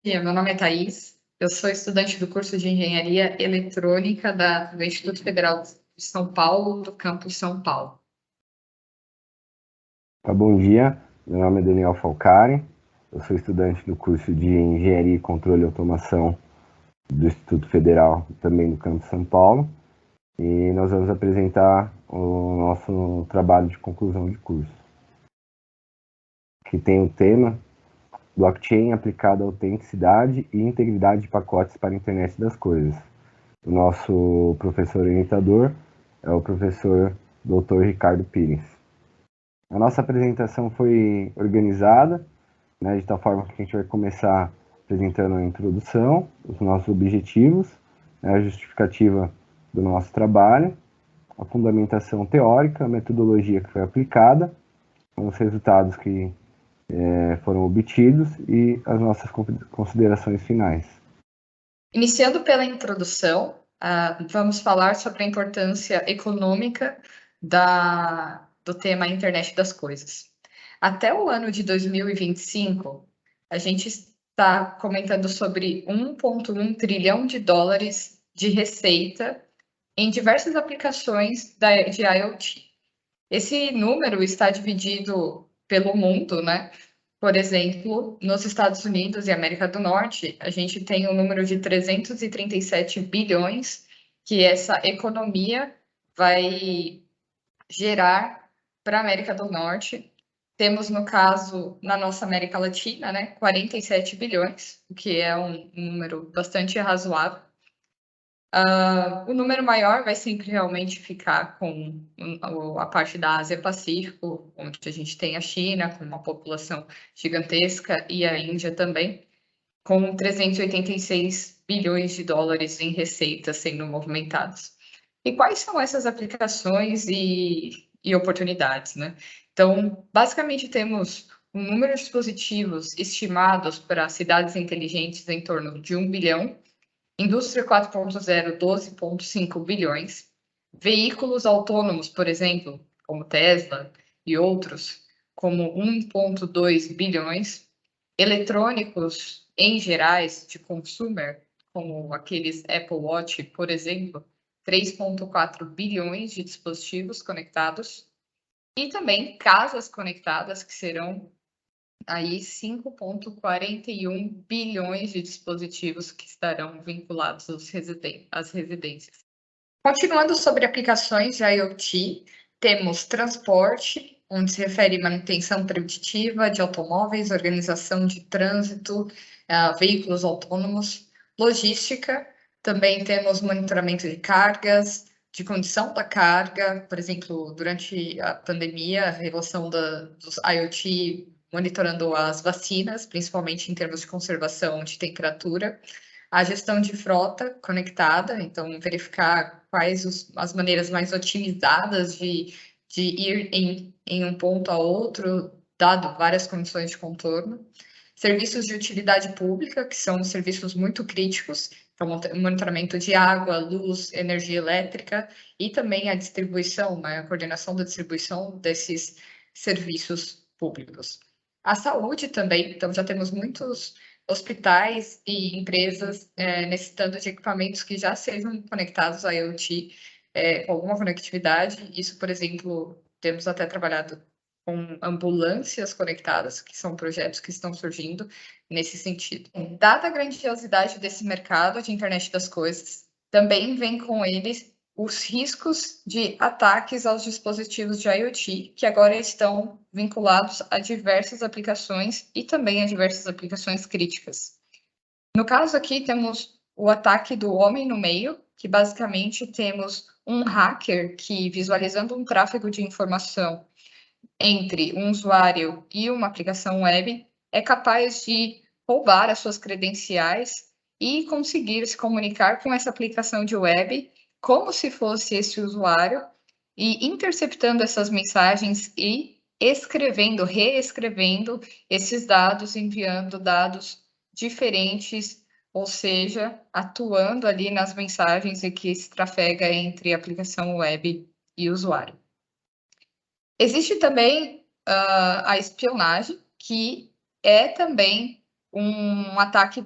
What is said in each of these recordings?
Meu nome é Thaís, eu sou estudante do curso de Engenharia Eletrônica do Instituto Federal de São Paulo, do campus São Paulo. Bom dia, meu nome é Daniel Falcari, eu sou estudante do curso de Engenharia, Controle e Automação do Instituto Federal, também do campus São Paulo, e nós vamos apresentar o nosso trabalho de conclusão de curso, que tem o tema Blockchain aplicada à autenticidade e integridade de pacotes para a internet das coisas. O nosso professor orientador é o professor Dr. Ricardo Pires. A nossa apresentação foi organizada, né, de tal forma que a gente vai começar apresentando a introdução, os nossos objetivos, né, a justificativa do nosso trabalho, a fundamentação teórica, a metodologia que foi aplicada, os resultados que foram obtidos e as nossas considerações finais. Iniciando pela introdução, vamos falar sobre a importância econômica do tema Internet das Coisas. Até o ano de 2025, a gente está comentando sobre 1,1 trilhão de dólares de receita em diversas aplicações de IoT. Esse número está dividido pelo mundo, né? Por exemplo, nos Estados Unidos e América do Norte, a gente tem um número de 337 bilhões que essa economia vai gerar para a América do Norte. Temos, no caso, na nossa América Latina, né, 47 bilhões, o que é um número bastante razoável. O número maior vai sempre realmente ficar com a parte da Ásia-Pacífico, onde a gente tem a China, com uma população gigantesca, e a Índia também, com 386 bilhões de dólares em receitas sendo movimentados. E quais são essas aplicações e oportunidades, né? Então, basicamente, temos um número de dispositivos estimados para cidades inteligentes em torno de 1 bilhão, Indústria 4.0, 12,5 bilhões. Veículos autônomos, por exemplo, como Tesla e outros, como 1,2 bilhões. Eletrônicos em gerais de consumer, como aqueles Apple Watch, por exemplo, 3,4 bilhões de dispositivos conectados. E também casas conectadas, que serão aí 5,41 bilhões de dispositivos que estarão vinculados às residências. Continuando sobre aplicações de IoT, temos transporte, onde se refere à manutenção preditiva de automóveis, organização de trânsito, veículos autônomos, logística, também temos monitoramento de cargas, de condição da carga, por exemplo, durante a pandemia, a relação dos IoT monitorando as vacinas, principalmente em termos de conservação de temperatura, a gestão de frota conectada, então verificar quais as maneiras mais otimizadas de ir em um ponto a outro, dado várias condições de contorno. Serviços de utilidade pública, que são serviços muito críticos, então monitoramento de água, luz, energia elétrica e também a distribuição, né, a coordenação da distribuição desses serviços públicos. A saúde também, então já temos muitos hospitais e empresas necessitando de equipamentos que já sejam conectados à IoT com alguma conectividade. Isso, por exemplo, temos até trabalhado com ambulâncias conectadas, que são projetos que estão surgindo nesse sentido. Dada a grandiosidade desse mercado de internet das coisas, também vem com eles os riscos de ataques aos dispositivos de IoT, que agora estão vinculados a diversas aplicações e também a diversas aplicações críticas. No caso aqui, temos o ataque do homem no meio, que basicamente temos um hacker que, visualizando um tráfego de informação entre um usuário e uma aplicação web, é capaz de roubar as suas credenciais e conseguir se comunicar com essa aplicação de web como se fosse esse usuário e interceptando essas mensagens e reescrevendo esses dados, enviando dados diferentes, ou seja, atuando ali nas mensagens e que se trafega entre aplicação web e usuário. Existe também a espionagem, que é também um ataque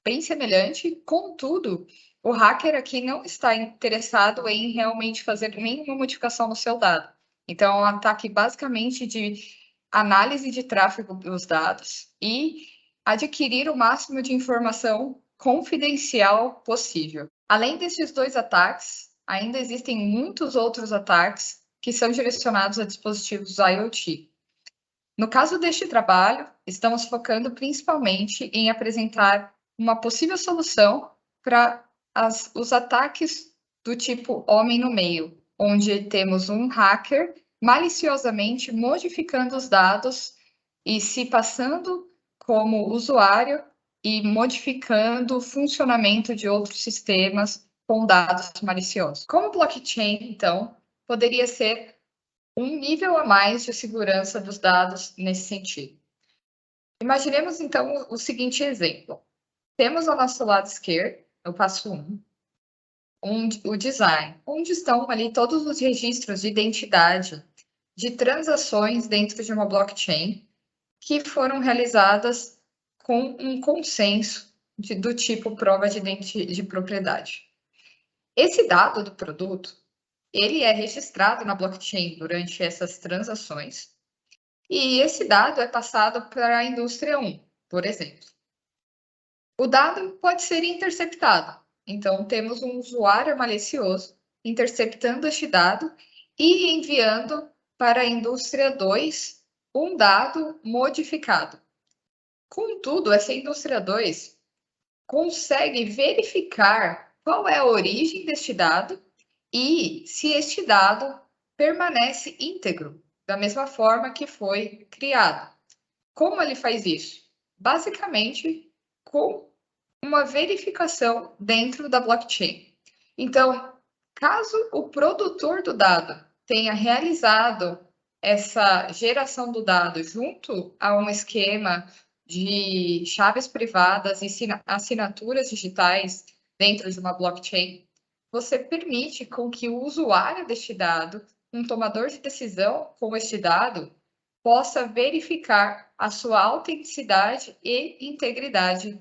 bem semelhante, contudo, o hacker aqui não está interessado em realmente fazer nenhuma modificação no seu dado. Então, é um ataque basicamente de análise de tráfego dos dados e adquirir o máximo de informação confidencial possível. Além desses dois ataques, ainda existem muitos outros ataques que são direcionados a dispositivos IoT. No caso deste trabalho, estamos focando principalmente em apresentar uma possível solução para os ataques do tipo homem no meio, onde temos um hacker maliciosamente modificando os dados e se passando como usuário e modificando o funcionamento de outros sistemas com dados maliciosos. Como blockchain, então, poderia ser um nível a mais de segurança dos dados nesse sentido. Imaginemos, então, o seguinte exemplo. Temos ao nosso lado esquerdo, no passo 1, o design, onde estão ali todos os registros de identidade de transações dentro de uma blockchain que foram realizadas com um consenso do tipo prova de propriedade. Esse dado do produto, ele é registrado na blockchain durante essas transações e esse dado é passado para a indústria 1, por exemplo. O dado pode ser interceptado. Então, temos um usuário malicioso interceptando este dado e enviando para a indústria 2 um dado modificado. Contudo, essa indústria 2 consegue verificar qual é a origem deste dado e se este dado permanece íntegro, da mesma forma que foi criado. Como ele faz isso? Basicamente, com uma verificação dentro da blockchain. Então, caso o produtor do dado tenha realizado essa geração do dado junto a um esquema de chaves privadas e assinaturas digitais dentro de uma blockchain, você permite com que o usuário deste dado, um tomador de decisão com este dado, possa verificar a sua autenticidade e integridade.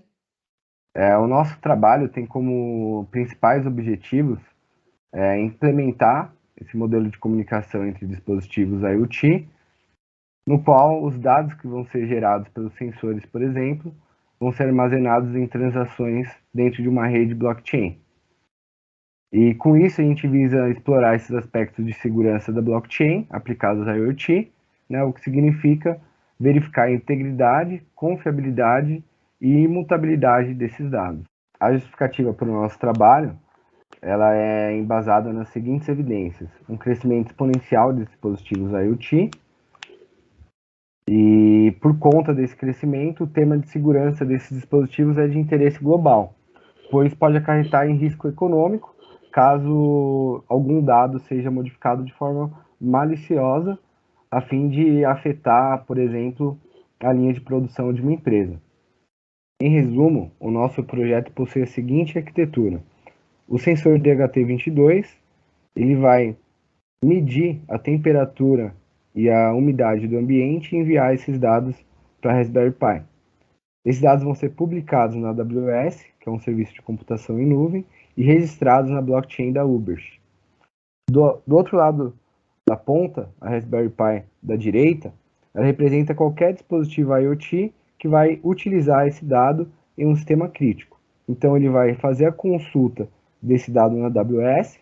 O nosso trabalho tem como principais objetivos implementar esse modelo de comunicação entre dispositivos IoT, no qual os dados que vão ser gerados pelos sensores, por exemplo, vão ser armazenados em transações dentro de uma rede blockchain. E com isso a gente visa explorar esses aspectos de segurança da blockchain aplicados à IoT, né, o que significa verificar a integridade, confiabilidade e imutabilidade desses dados. A justificativa para o nosso trabalho ela é embasada nas seguintes evidências: um crescimento exponencial de dispositivos IoT, e por conta desse crescimento, o tema de segurança desses dispositivos é de interesse global, pois pode acarretar em risco econômico caso algum dado seja modificado de forma maliciosa a fim de afetar, por exemplo, a linha de produção de uma empresa. Em resumo, o nosso projeto possui a seguinte arquitetura: o sensor DHT22 ele vai medir a temperatura e a umidade do ambiente e enviar esses dados para a Raspberry Pi. Esses dados vão ser publicados na AWS, que é um serviço de computação em nuvem, e registrados na blockchain da Uber. Do outro lado da ponta, a Raspberry Pi da direita, ela representa qualquer dispositivo IoT que vai utilizar esse dado em um sistema crítico. Então ele vai fazer a consulta desse dado na AWS,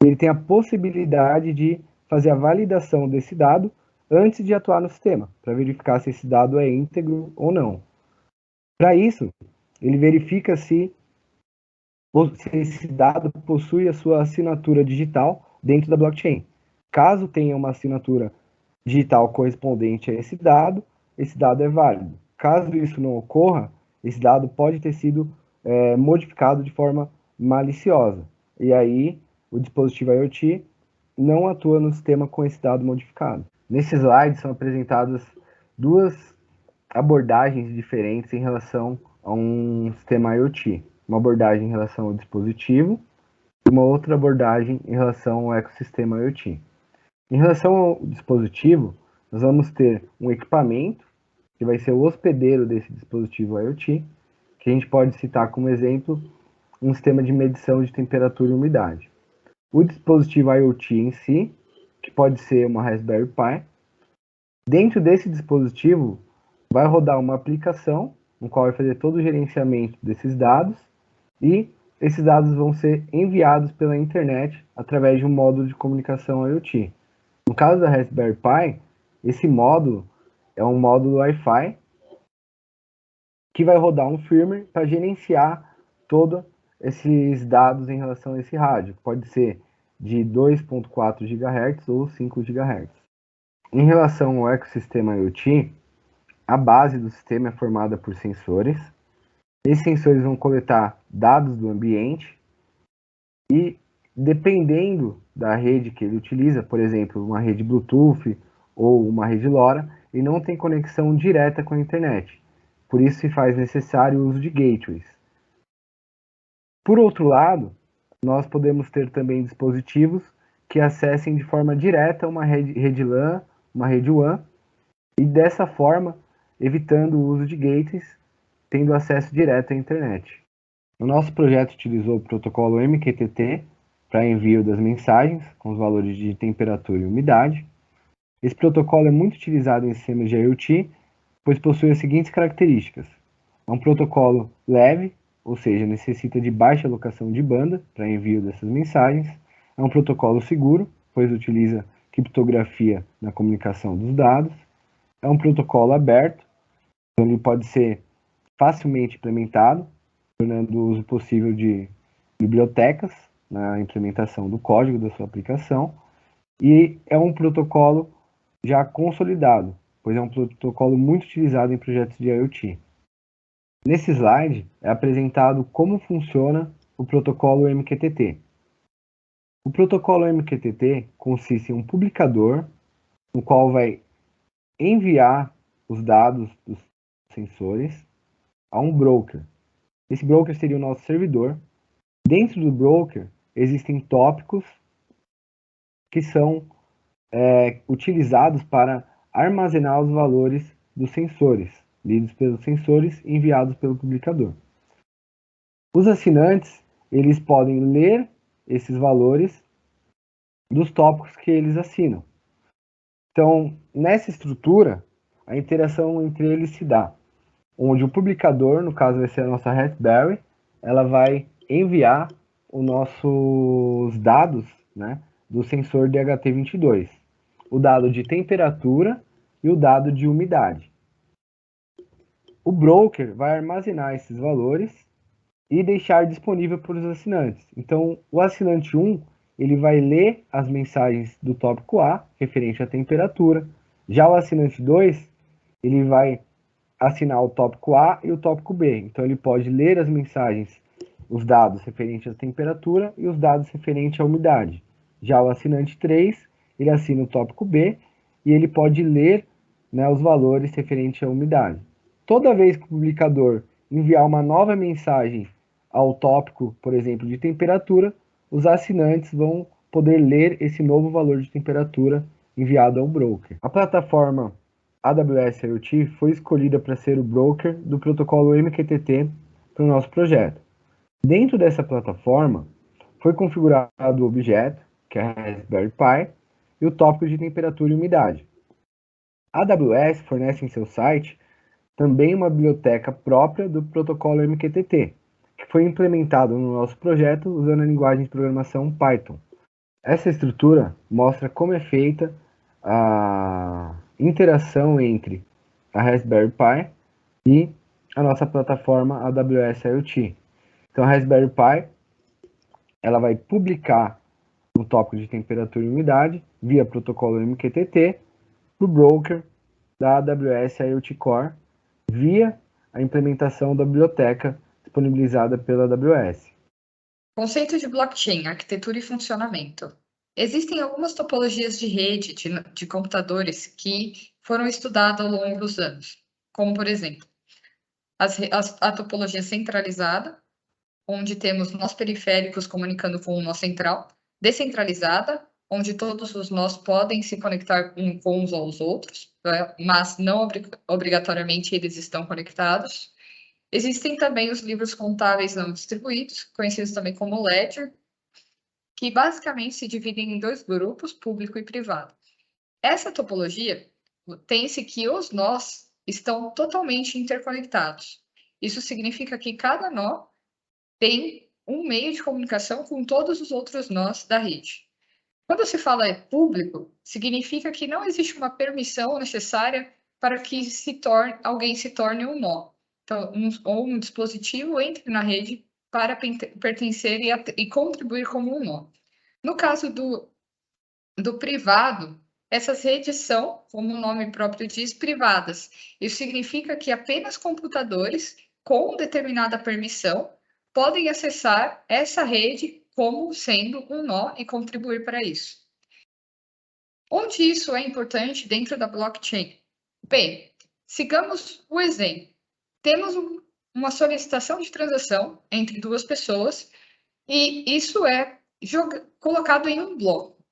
e ele tem a possibilidade de fazer a validação desse dado antes de atuar no sistema, para verificar se esse dado é íntegro ou não. Para isso, ele verifica se esse dado possui a sua assinatura digital dentro da blockchain. Caso tenha uma assinatura digital correspondente a esse dado é válido. Caso isso não ocorra, esse dado pode ter sido modificado de forma maliciosa. E aí, o dispositivo IoT não atua no sistema com esse dado modificado. Nesse slide são apresentadas duas abordagens diferentes em relação a um sistema IoT. Uma abordagem em relação ao dispositivo e uma outra abordagem em relação ao ecossistema IoT. Em relação ao dispositivo, nós vamos ter um equipamento que vai ser o hospedeiro desse dispositivo IoT, que a gente pode citar como exemplo um sistema de medição de temperatura e umidade. O dispositivo IoT em si, que pode ser uma Raspberry Pi. Dentro desse dispositivo vai rodar uma aplicação, no qual vai fazer todo o gerenciamento desses dados, e esses dados vão ser enviados pela internet através de um módulo de comunicação IoT. No caso da Raspberry Pi, esse módulo é um módulo Wi-Fi que vai rodar um firmware para gerenciar todos esses dados em relação a esse rádio, que pode ser de 2.4 GHz ou 5 GHz. Em relação ao ecossistema IoT, a base do sistema é formada por sensores. Esses sensores vão coletar dados do ambiente e, dependendo da rede que ele utiliza, por exemplo, uma rede Bluetooth ou uma rede LoRa, ele não tem conexão direta com a internet. Por isso se faz necessário o uso de gateways. Por outro lado, nós podemos ter também dispositivos que acessem de forma direta uma rede LAN, uma rede WAN, e dessa forma, evitando o uso de gateways, tendo acesso direto à internet. O nosso projeto utilizou o protocolo MQTT para envio das mensagens com os valores de temperatura e umidade. Esse protocolo é muito utilizado em sistemas de IoT, pois possui as seguintes características. É um protocolo leve, ou seja, necessita de baixa alocação de banda para envio dessas mensagens. É um protocolo seguro, pois utiliza criptografia na comunicação dos dados. É um protocolo aberto, então ele pode ser facilmente implementado, tornando o uso possível de bibliotecas na implementação do código da sua aplicação. E é um protocolo já consolidado, pois é um protocolo muito utilizado em projetos de IoT. Nesse slide é apresentado como funciona o protocolo MQTT. O protocolo MQTT consiste em um publicador, no qual vai enviar os dados dos sensores a um broker. Esse broker seria o nosso servidor. Dentro do broker existem tópicos que são utilizados para armazenar os valores dos sensores, lidos pelos sensores e enviados pelo publicador. Os assinantes, eles podem ler esses valores dos tópicos que eles assinam. Então, nessa estrutura, a interação entre eles se dá, onde o publicador, no caso vai ser a nossa Raspberry, ela vai enviar os nossos dados, né, do sensor DHT22, o dado de temperatura e o dado de umidade. O broker vai armazenar esses valores e deixar disponível para os assinantes. Então, o assinante 1, ele vai ler as mensagens do tópico A, referente à temperatura. Já o assinante 2, ele vai assinar o tópico A e o tópico B. Então, ele pode ler as mensagens, os dados referentes à temperatura e os dados referentes à umidade. Já o assinante 3, ele assina o tópico B e ele pode ler, né, os valores referentes à umidade. Toda vez que o publicador enviar uma nova mensagem ao tópico, por exemplo, de temperatura, os assinantes vão poder ler esse novo valor de temperatura enviado ao broker. A plataforma AWS IoT foi escolhida para ser o broker do protocolo MQTT para o nosso projeto. Dentro dessa plataforma, foi configurado o objeto, que é a Raspberry Pi, e o tópico de temperatura e umidade. A AWS fornece em seu site também uma biblioteca própria do protocolo MQTT, que foi implementado no nosso projeto usando a linguagem de programação Python. Essa estrutura mostra como é feita a interação entre a Raspberry Pi e a nossa plataforma AWS IoT. Então a Raspberry Pi, ela vai publicar o tópico de temperatura e umidade via protocolo MQTT para o broker da AWS IoT Core via a implementação da biblioteca disponibilizada pela AWS. Conceito de blockchain, arquitetura e funcionamento. Existem algumas topologias de rede de computadores que foram estudadas ao longo dos anos, como, por exemplo, a topologia centralizada, onde temos nós periféricos comunicando com o nó central, descentralizada, onde todos os nós podem se conectar com uns aos outros, mas não obrigatoriamente eles estão conectados. Existem também os livros contábeis não distribuídos, conhecidos também como ledger, que basicamente se dividem em dois grupos, público e privado. Essa topologia tem-se que os nós estão totalmente interconectados. Isso significa que cada nó tem um meio de comunicação com todos os outros nós da rede. Quando se fala público, significa que não existe uma permissão necessária para que alguém se torne um nó. Então, ou um dispositivo entre na rede para pertencer e contribuir como um nó. No caso do privado, essas redes são, como o nome próprio diz, privadas. Isso significa que apenas computadores com determinada permissão podem acessar essa rede como sendo um nó e contribuir para isso. Onde isso é importante dentro da blockchain? Bem, sigamos o exemplo. Temos uma solicitação de transação entre duas pessoas e isso é colocado em um bloco.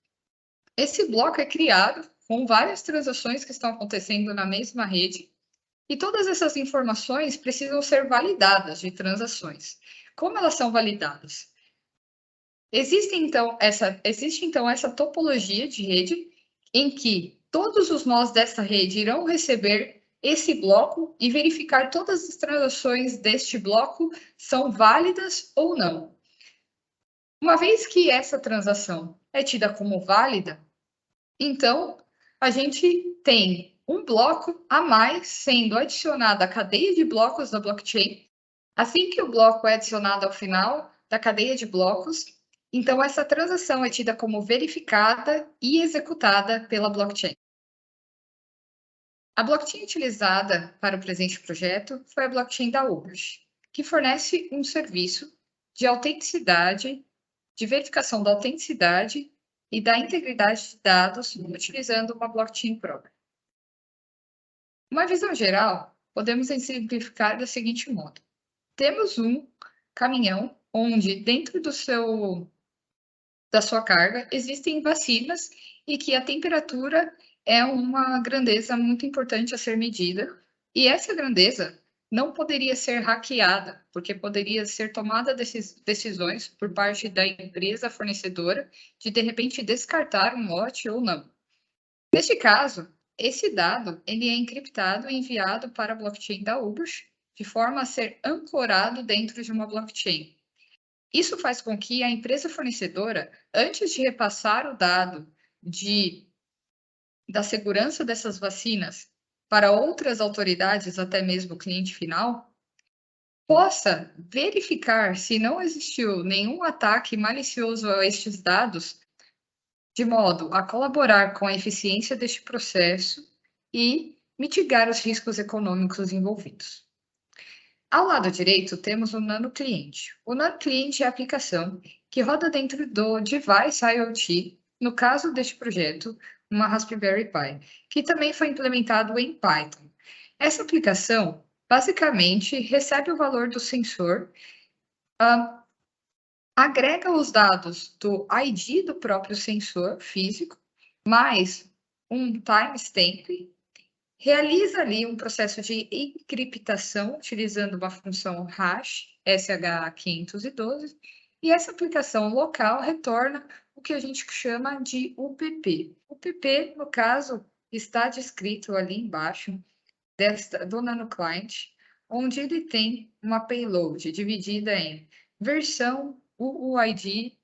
Esse bloco é criado com várias transações que estão acontecendo na mesma rede e todas essas informações precisam ser validadas de transações. Como elas são validadas? Existe então essa topologia de rede em que todos os nós dessa rede irão receber esse bloco e verificar todas as transações deste bloco são válidas ou não. Uma vez que essa transação é tida como válida, então a gente tem um bloco a mais sendo adicionado à cadeia de blocos da blockchain. Assim que o bloco é adicionado ao final da cadeia de blocos, então essa transação é tida como verificada e executada pela blockchain. A blockchain utilizada para o presente projeto foi a blockchain da Ubers, que fornece um serviço de autenticidade, de verificação da autenticidade e da integridade de dados utilizando uma blockchain própria. Uma visão geral, podemos exemplificar da seguinte modo. Temos um caminhão onde dentro da sua carga existem vacinas e que a temperatura é uma grandeza muito importante a ser medida e essa grandeza não poderia ser hackeada, porque poderia ser tomada decisões por parte da empresa fornecedora de repente descartar um lote ou não. Neste caso, esse dado ele é encriptado e enviado para a blockchain da Uber de forma a ser ancorado dentro de uma blockchain. Isso faz com que a empresa fornecedora, antes de repassar o dado da segurança dessas vacinas para outras autoridades, até mesmo o cliente final, possa verificar se não existiu nenhum ataque malicioso a estes dados, de modo a colaborar com a eficiência deste processo e mitigar os riscos econômicos envolvidos. Ao lado direito, temos o NanoClient. O NanoClient é a aplicação que roda dentro do device IoT, no caso deste projeto, uma Raspberry Pi, que também foi implementado em Python. Essa aplicação, basicamente, recebe o valor do sensor, agrega os dados do ID do próprio sensor físico, mais um timestamp, realiza ali um processo de encriptação utilizando uma função hash SH512 e essa aplicação local retorna o que a gente chama de UPP. O UPP, no caso, está descrito ali embaixo do NanoClient, onde ele tem uma payload dividida em versão, UUID,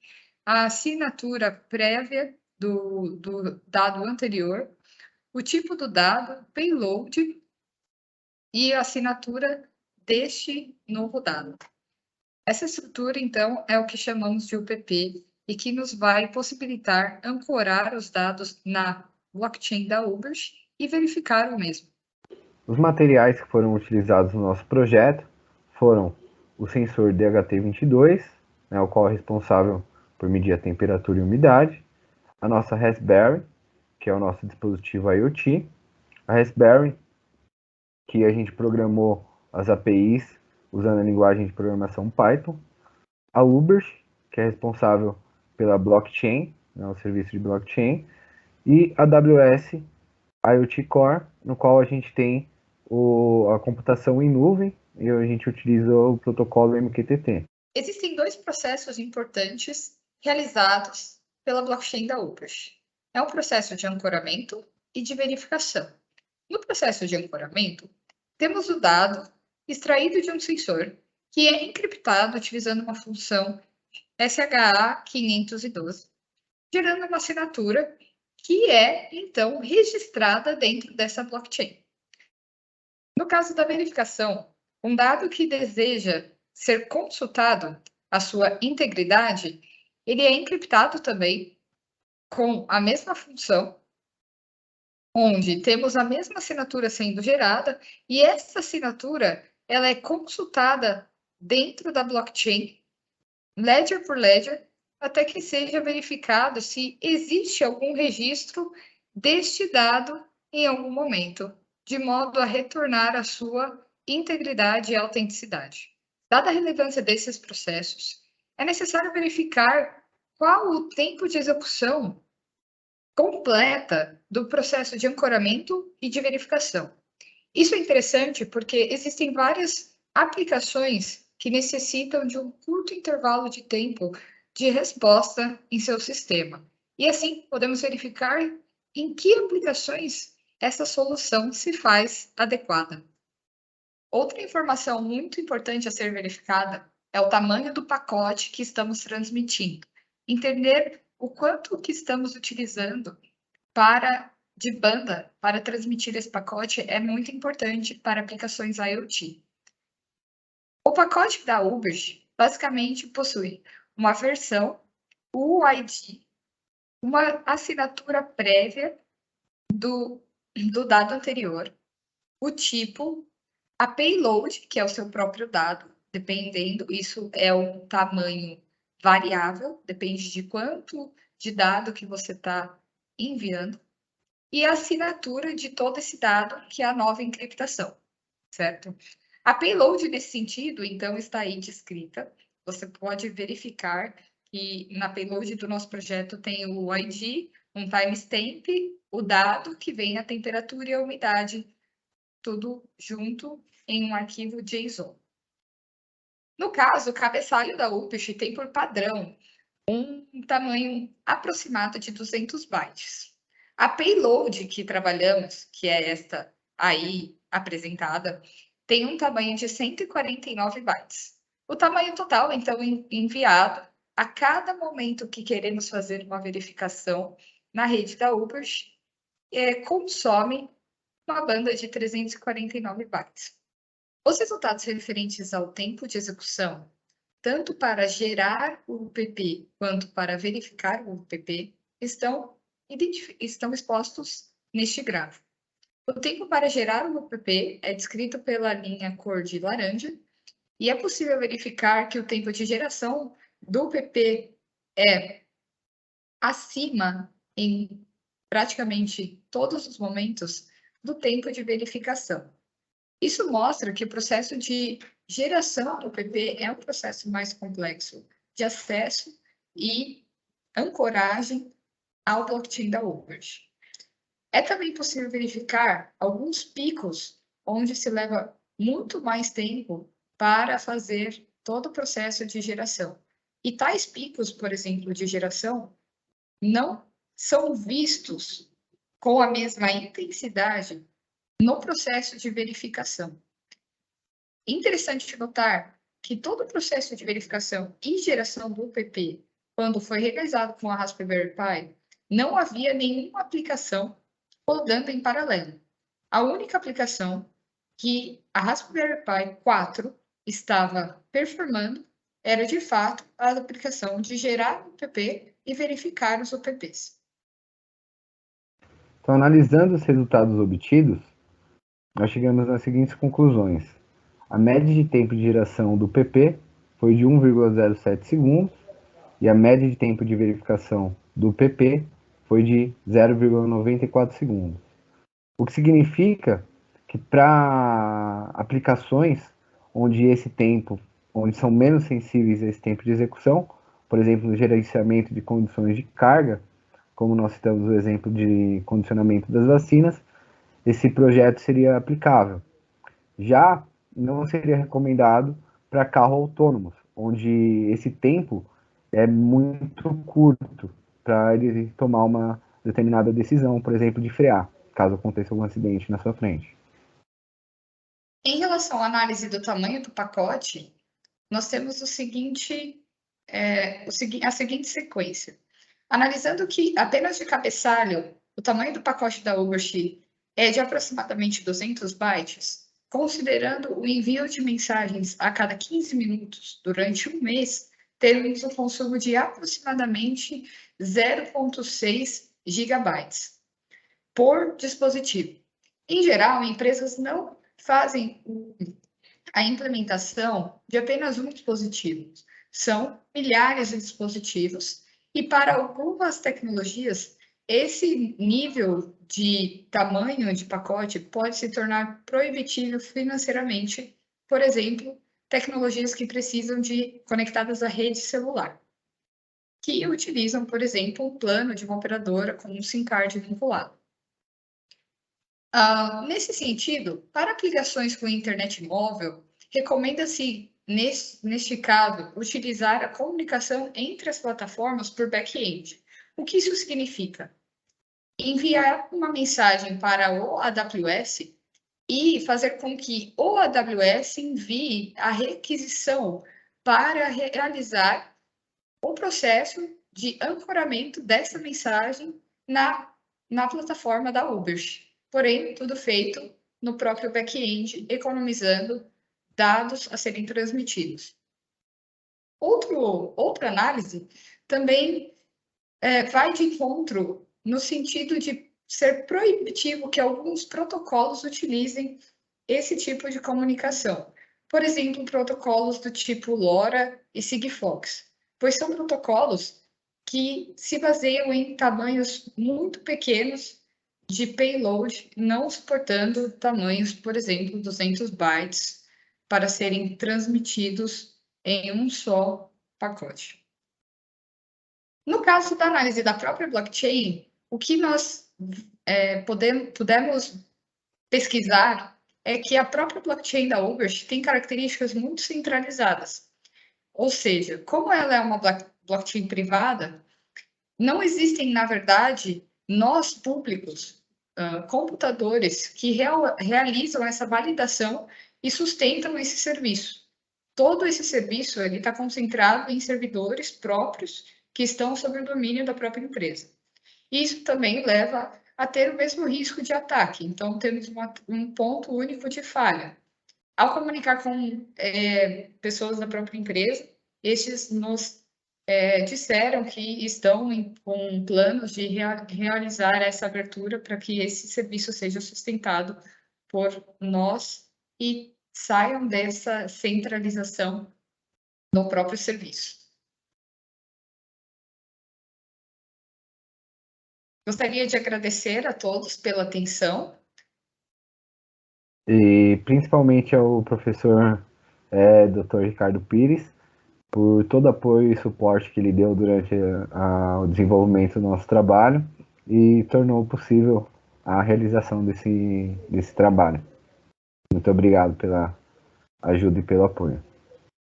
a assinatura prévia do dado anterior, o tipo do dado, payload e a assinatura deste novo dado. Essa estrutura, então, é o que chamamos de UPP e que nos vai possibilitar ancorar os dados na blockchain da Uber e verificar o mesmo. Os materiais que foram utilizados no nosso projeto foram o sensor DHT22, o qual é responsável por medir a temperatura e umidade, a nossa Raspberry, que é o nosso dispositivo IoT, a Raspberry, que a gente programou as APIs usando a linguagem de programação Python, a Uber, que é responsável pela blockchain, o serviço de blockchain, e a AWS IoT Core, no qual a gente tem a computação em nuvem e a gente utiliza o protocolo MQTT. Existem dois processos importantes realizados pela blockchain da Uber. É um processo de ancoramento e de verificação. No processo de ancoramento, temos o dado extraído de um sensor que é encriptado utilizando uma função SHA-512, gerando uma assinatura que é, então, registrada dentro dessa blockchain. No caso da verificação, um dado que deseja ser consultado, a sua integridade, ele é encriptado também com a mesma função, onde temos a mesma assinatura sendo gerada, e essa assinatura ela é consultada dentro da blockchain, ledger por ledger, até que seja verificado se existe algum registro deste dado em algum momento, de modo a retornar a sua integridade e autenticidade. Dada a relevância desses processos, é necessário verificar qual o tempo de execução completa do processo de ancoramento e de verificação. Isso é interessante porque existem várias aplicações que necessitam de um curto intervalo de tempo de resposta em seu sistema. E assim, podemos verificar em que aplicações essa solução se faz adequada. Outra informação muito importante a ser verificada é o tamanho do pacote que estamos transmitindo. Entender o quanto que estamos utilizando de banda para transmitir esse pacote é muito importante para aplicações IoT. O pacote da Uber basicamente possui uma versão, o UID, uma assinatura prévia do dado anterior, o tipo, a payload, que é o seu próprio dado, dependendo, isso é um tamanho variável, depende de quanto de dado que você está enviando, e a assinatura de todo esse dado, que é a nova encriptação, certo? A payload, nesse sentido, então, está aí descrita. Você pode verificar que na payload do nosso projeto tem o ID, um timestamp, o dado que vem a temperatura e a umidade, tudo junto em um arquivo JSON. No caso, o cabeçalho da UPISH tem por padrão um tamanho aproximado de 200 bytes. A payload que trabalhamos, que é esta aí apresentada, tem um tamanho de 149 bytes. O tamanho total, então, enviado a cada momento que queremos fazer uma verificação na rede da Uber, consome uma banda de 349 bytes. Os resultados referentes ao tempo de execução, tanto para gerar o UPP quanto para verificar o UPP, estão expostos neste gráfico. O tempo para gerar o UPP é descrito pela linha cor de laranja, e é possível verificar que o tempo de geração do UPP é acima, em praticamente todos os momentos, do tempo de verificação. Isso mostra que o processo de geração do UPP é um processo mais complexo de acesso e ancoragem ao blockchain da Uber. É também possível verificar alguns picos onde se leva muito mais tempo para fazer todo o processo de geração. E tais picos, por exemplo, de geração, não são vistos com a mesma intensidade no processo de verificação. Interessante notar que todo o processo de verificação e geração do UPP, quando foi realizado com a Raspberry Pi, não havia nenhuma aplicação rodando em paralelo. A única aplicação que a Raspberry Pi 4 estava performando era, de fato, a aplicação de gerar o UPP e verificar os UPPs. Então, analisando os resultados obtidos, nós chegamos nas seguintes conclusões. A média de tempo de geração do PP foi de 1,07 segundos e a média de tempo de verificação do PP foi de 0,94 segundos. O que significa que para aplicações onde são menos sensíveis a esse tempo de execução, por exemplo, no gerenciamento de condições de carga, como nós citamos o exemplo de condicionamento das vacinas, esse projeto seria aplicável. Já não seria recomendado para carros autônomos, onde esse tempo é muito curto para ele tomar uma determinada decisão, por exemplo, de frear, caso aconteça algum acidente na sua frente. Em relação à análise do tamanho do pacote, nós temos a seguinte sequência. Analisando que apenas de cabeçalho, o tamanho do pacote da Uberx é de aproximadamente 200 bytes, considerando o envio de mensagens a cada 15 minutos durante um mês, teremos um consumo de aproximadamente 0,6 gigabytes por dispositivo. Em geral, empresas não fazem a implementação de apenas um dispositivo. São milhares de dispositivos e para algumas tecnologias, esse nível de tamanho de pacote pode se tornar proibitivo financeiramente. Por exemplo, tecnologias que precisam de conectadas à rede celular, que utilizam, por exemplo, um plano de uma operadora com um SIM card vinculado. Nesse sentido, para aplicações com internet móvel, recomenda-se, neste caso, utilizar a comunicação entre as plataformas por back-end. O que isso significa? Enviar uma mensagem para o AWS e fazer com que o AWS envie a requisição para realizar o processo de ancoramento dessa mensagem na plataforma da Uberx. Porém, tudo feito no próprio back-end, economizando dados a serem transmitidos. Outra análise também vai de encontro no sentido de ser proibitivo que alguns protocolos utilizem esse tipo de comunicação. Por exemplo, protocolos do tipo LoRa e Sigfox, pois são protocolos que se baseiam em tamanhos muito pequenos de payload, não suportando tamanhos, por exemplo, 200 bytes, para serem transmitidos em um só pacote. No caso da análise da própria blockchain, o que nós pudemos pesquisar é que a própria blockchain da Uberx tem características muito centralizadas. Ou seja, como ela é uma blockchain privada, não existem, na verdade, nós públicos, computadores que realizam essa validação e sustentam esse serviço. Todo esse serviço está concentrado em servidores próprios que estão sob o domínio da própria empresa. Isso também leva a ter o mesmo risco de ataque. Então, temos um ponto único de falha. Ao comunicar com pessoas da própria empresa, estes nos disseram que estão com planos de realizar essa abertura para que esse serviço seja sustentado por nós e saiam dessa centralização no próprio serviço. Gostaria de agradecer a todos pela atenção. E principalmente ao professor Dr. Ricardo Pires, por todo o apoio e suporte que ele deu durante o desenvolvimento do nosso trabalho e tornou possível a realização desse trabalho. Muito obrigado pela ajuda e pelo apoio.